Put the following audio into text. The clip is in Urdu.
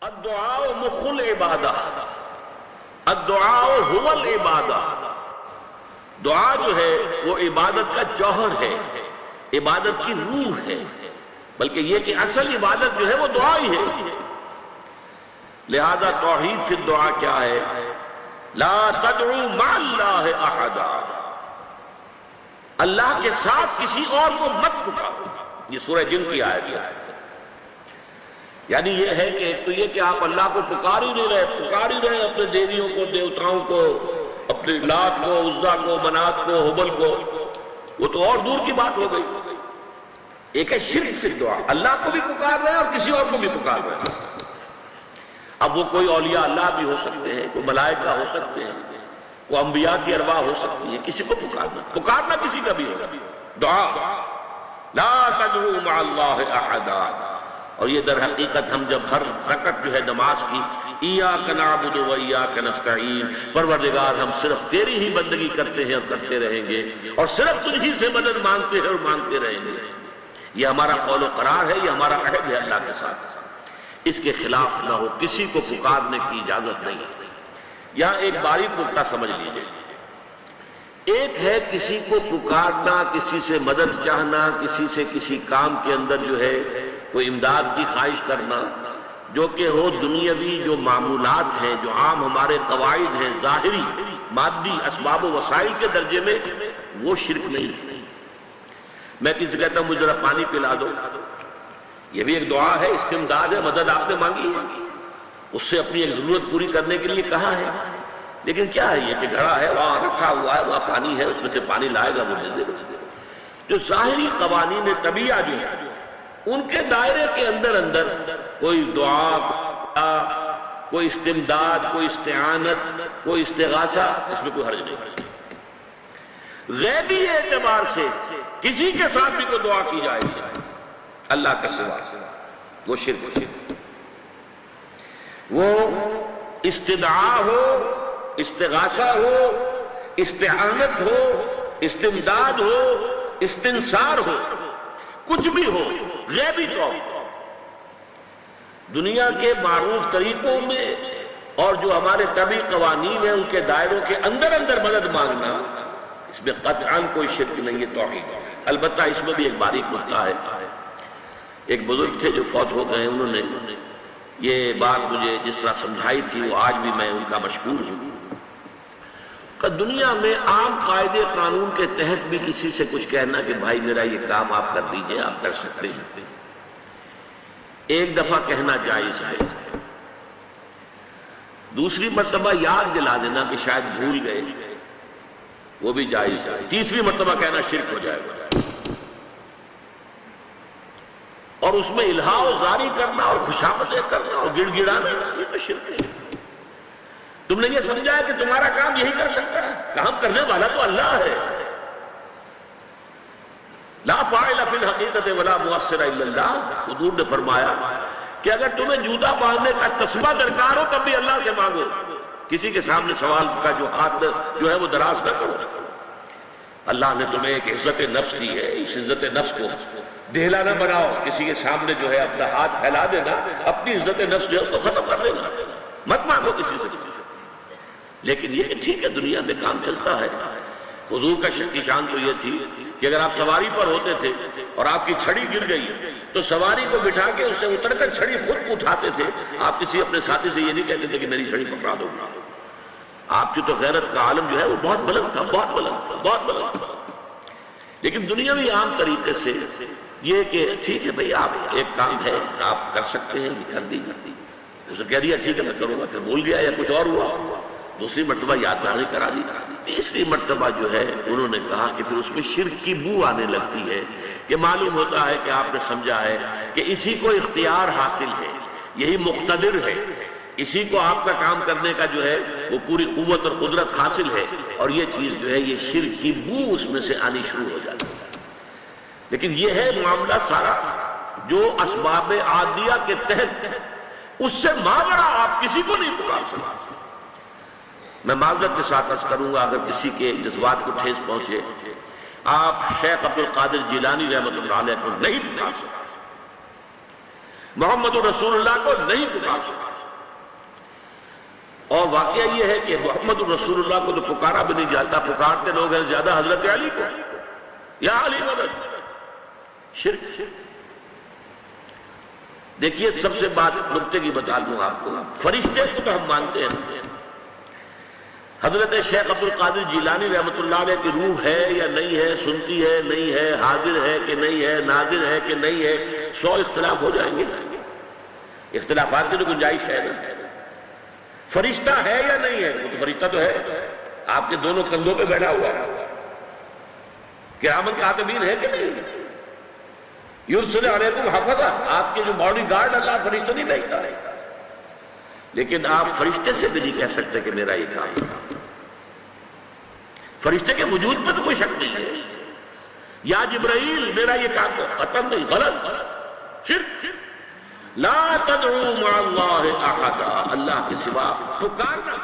الدعاء مخ العبادہ، الدعاء هو العبادہ۔ دعا جو ہے وہ عبادت کا جوہر ہے، عبادت کی روح ہے، بلکہ یہ کہ اصل عبادت جو ہے وہ دعا ہی ہے۔ لہذا توحید سے دعا کیا ہے؟ لا تدعو مع اللہ احدا، اللہ کے ساتھ کسی اور کو مت پکارو۔ یہ سورہ جن کی آیت ہے۔ یعنی یہ ہے کہ ایک تو یہ کہ آپ اللہ کو پکار ہی نہیں رہے، پکار ہی رہے اپنے دیویوں کو، دیوتاؤں کو، اپنے لات کو، عزا کو، منات کو، حبل کو، وہ تو اور دور کی بات ہو گئی۔ ایک ہے شرک سے دعا، اللہ کو بھی پکار رہے ہیں اور کسی اور کو بھی پکار رہے ہیں۔ اب وہ کوئی اولیاء اللہ بھی ہو سکتے ہیں، کوئی ملائکہ ہو سکتے ہیں، کوئی انبیاء کی ارواح ہو سکتی ہے، کسی کو پکارنا کسی کا بھی ہوگا۔ دعا لا تدعو مع اللہ احدا۔ اور یہ در حقیقت ہم جب ہر رکعت جو ہے نماز کی ایاک نعبد و ایاک نستعین، پروردگار ہم صرف تیری ہی بندگی کرتے ہیں اور کرتے رہیں گے، اور صرف تجھی سے مدد مانگتے ہیں اور مانگتے رہیں گے، یہ ہمارا قول و قرار ہے، یہ ہمارا عہد ہے اللہ کے ساتھ۔ اس کے خلاف نہ ہو، کسی کو پکارنے کی اجازت نہیں۔ یہاں ایک باریک نکتہ سمجھ لیجیے۔ ایک ہے کسی کو پکارنا، کسی سے مدد چاہنا، کسی سے کسی کام کے اندر جو ہے کوئی امداد کی خواہش کرنا، جو کہ ہو دنیاوی جو معمولات ہیں، جو عام ہمارے قواعد ہیں، ظاہری مادی اسباب و وسائل کے درجے میں، وہ شرک نہیں ہے۔ میں کسی کہتا ہوں مجھے ذرا پانی پلا دو، یہ بھی ایک دعا ہے، استمداد ہے، مدد آپ نے مانگی ہے، اس سے اپنی ایک ضرورت پوری کرنے کے لیے کہا ہے۔ لیکن کیا ہے یہ کہ گھڑا ہے، وہاں رکھا ہوا ہے، وہاں پانی ہے، اس میں سے پانی لائے گا وہ دے دے گا۔ جو ظاہری قوانین طبیعہ جو ہے ان کے دائرے کے اندر کوئی دعا، کوئی استمداد، کوئی استعانت، کوئی استغاثہ، اس میں کوئی حرج نہیں۔ غیبی اعتبار سے کسی کے ساتھ بھی کوئی دعا کی جائے گی اللہ کا سوا، وہ شرک۔ وہ استدعا ہو، استغاثہ ہو، استعانت ہو، استمداد ہو، استنصار ہو، کچھ بھی ہو، غیبی طور دنیا کے معروف طریقوں میں اور جو ہمارے طبعی قوانین ہیں ان کے دائروں کے اندر مدد مانگنا، اس میں قطعاً کوئی شرک نہیں ہے، توحید۔ البتہ اس میں بھی ایک باریک نکتہ ہے۔ ایک بزرگ تھے جو فوت ہو گئے، انہوں نے یہ بات مجھے جس طرح سمجھائی تھی وہ آج بھی میں ان کا مشکور ہوں کہ دنیا میں عام قاعدے قانون کے تحت بھی کسی سے کچھ کہنا کہ بھائی میرا یہ کام آپ کر دیجئے، آپ کر سکتے ہیں، ایک دفعہ کہنا جائز ہے، دوسری مرتبہ یاد دلا دینا کہ شاید بھول گئے، وہ بھی جائز ہے، تیسری مرتبہ کہنا شرک ہو جائے گا۔ اور اس میں الہا و زاری کرنا اور خوشامدیں کرنا اور گڑ گڑانا، یہ تو شرک ہے۔ تم نے یہ سمجھا ہے کہ تمہارا کام یہی کر سکتا ہے، کام کرنے والا تو اللہ ہے۔ لا فاعل فی الحقیقت ولا مؤثر الا اللہ۔ حضور نے فرمایا کہ اگر تمہیں جوتا باندھنے کا تسبیح درکار ہو تب بھی اللہ سے مانگو، کسی کے سامنے سوال کا جو ہاتھ جو ہے وہ دراز نہ کرو۔ اللہ نے تمہیں ایک عزت نفس دی ہے، اس عزت نفس کو دہلا نہ بناؤ، کسی کے سامنے جو ہے اپنا ہاتھ پھیلا دینا، اپنی عزت نفس جو ہے اس کو ختم کر دینا، مت مانگو کسی سے۔ لیکن یہ کہ ٹھیک ہے دنیا میں کام چلتا ہے۔ حضور کا کی شان تو یہ تھی کہ اگر آپ سواری پر ہوتے تھے اور آپ کی چھڑی گر گئی تو سواری کو بٹھا کے اس سے اتر کر چھڑی خود اٹھاتے تھے، آپ کسی اپنے ساتھی سے یہ نہیں کہتے تھے کہ میری چھڑی پکڑا دو۔ آپ کی تو غیرت کا عالم جو ہے وہ بہت بلند تھا، بہت بلند تھا، بہت بلند تھا۔ لیکن دنیاوی عام طریقے سے یہ کہ ٹھیک ہے بھئی آپ ایک کام ہے آپ کر سکتے ہیں، یہ کر دی۔ اس نے کہہ دیا ٹھیک ہے میں کروں گا، پھر بھول گیا یا کچھ اور ہوا، دوسری مرتبہ یاد دہانی کرا دی، تیسری مرتبہ جو ہے انہوں نے کہا کہ پھر اس میں شرک کی بو آنے لگتی ہے کہ معلوم ہوتا ہے کہ آپ نے سمجھا ہے کہ اسی کو اختیار حاصل ہے، یہی مقتدر ہے، اسی کو آپ کا کام کرنے کا جو ہے وہ پوری قوت اور قدرت حاصل ہے، اور یہ چیز جو ہے یہ شرک کی بو اس میں سے آنی شروع ہو جاتی ہے۔ لیکن یہ ہے معاملہ سارا جو اسباب عادیہ کے تحت، اس سے ماورا آپ کسی کو نہیں پکار سکتے۔ میں معذرت کے ساتھ عرض کروں گا اگر کسی کے جذبات کو ٹھیس پہنچے، آپ شیخ عبد القادر جیلانی رحمۃ اللہ علیہ کو نہیں پکار سکتے، محمد رسول اللہ کو نہیں پکار سکا۔ اور واقعہ یہ ہے کہ محمد رسول اللہ کو تو پکارا بھی نہیں جاتا، پکارتے لوگ ہیں زیادہ حضرت علی کو، یا علی مدد، شرک۔ دیکھیے سب سے بات نکتے کی بتا دوں آپ کو، فرشتے کو تو ہم مانتے ہیں، حضرت شیخ عبد القادر جیلانی رحمۃ اللہ علیہ کی روح ہے یا نہیں ہے، سنتی ہے نہیں ہے، حاضر ہے کہ نہیں ہے، ناظر ہے کہ نہیں ہے، 100 اختلاف ہو جائیں گے، اختلافات کی تو گنجائش ہے نا۔ فرشتہ ہے یا نہیں ہے؟ وہ تو فرشتہ تو ہے، آپ کے دونوں کندھوں پہ بیٹھا ہوا ہے، کرامن کاتبین ہے کہ نہیں؟ یرسل علیکم حفظہ، آپ کے جو باڈی گارڈ اللہ فرشتہ نہیں بھیجتا ہے، لیکن آپ فرشتے سے بھی نہیں کہہ سکتے کہ میرا یہ کام ہے۔ فرشتے کے وجود پر تو کوئی شک نہیں ہے، یا جبرائیل میرا یہ کام قطعاً نہیں، غلط، شرک۔ لا تدعو مع اللہ احدا، اللہ کے سوا پکارنا